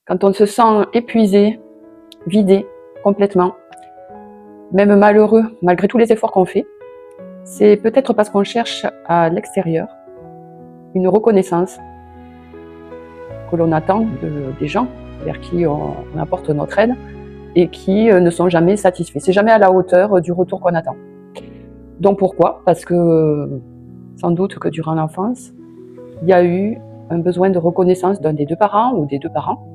Quand on se sent épuisé, vidé complètement, même malheureux, malgré tous les efforts qu'on fait, c'est peut-être parce qu'on cherche à l'extérieur une reconnaissance que l'on attend des gens vers qui on apporte notre aide et qui ne sont jamais satisfaits. C'est jamais à la hauteur du retour qu'on attend. Donc pourquoi? Parce que sans doute que durant l'enfance, il y a eu un besoin de reconnaissance d'un des deux parents ou des deux parents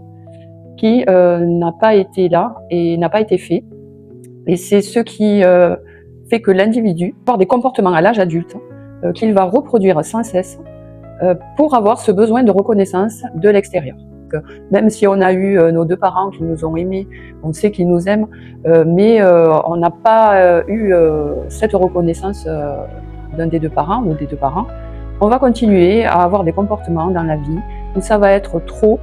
qui n'a pas été là et n'a pas été fait. Et c'est ce qui fait que l'individu va avoir des comportements à l'âge adulte qu'il va reproduire sans cesse pour avoir ce besoin de reconnaissance de l'extérieur. Même si on a eu nos deux parents qui nous ont aimés, on sait qu'ils nous aiment, mais on n'a pas eu cette reconnaissance d'un des deux parents ou des deux parents, on va continuer à avoir des comportements dans la vie où ça va être trop,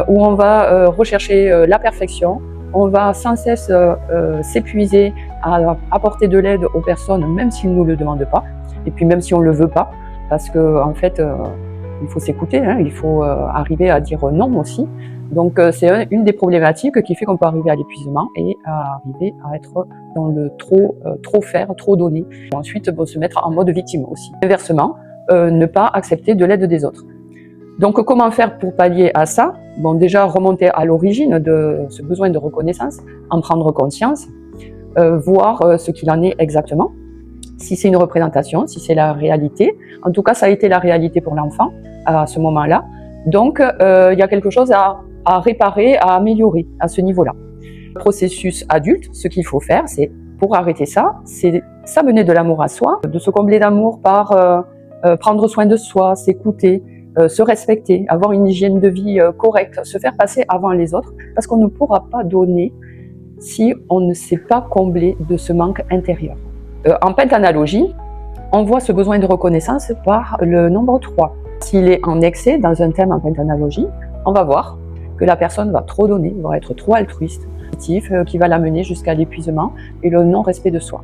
où on va rechercher la perfection, on va sans cesse s'épuiser à apporter de l'aide aux personnes, même s'ils ne nous le demandent pas, et puis même si on ne le veut pas, parce qu'en fait, il faut s'écouter, hein, il faut arriver à dire non aussi. Donc c'est une des problématiques qui fait qu'on peut arriver à l'épuisement et à arriver à être dans le trop faire, trop donner. Et ensuite, se mettre en mode victime aussi. Inversement, ne pas accepter de l'aide des autres. Donc comment faire pour pallier à ça? Bon, déjà remonter à l'origine de ce besoin de reconnaissance, en prendre conscience, voir ce qu'il en est exactement, si c'est une représentation, si c'est la réalité. En tout cas, ça a été la réalité pour l'enfant à ce moment-là. Donc, il y a quelque chose à réparer, à améliorer à ce niveau-là. Le processus adulte, ce qu'il faut faire, c'est pour arrêter ça, c'est s'amener de l'amour à soi, de se combler d'amour par prendre soin de soi, s'écouter, se respecter, avoir une hygiène de vie correcte, se faire passer avant les autres, parce qu'on ne pourra pas donner si on ne s'est pas comblé de ce manque intérieur. En pentanalogie, on voit ce besoin de reconnaissance par le nombre 3. S'il est en excès dans un thème en pentanalogie, on va voir que la personne va trop donner, va être trop altruiste, qui va l'amener jusqu'à l'épuisement et le non-respect de soi.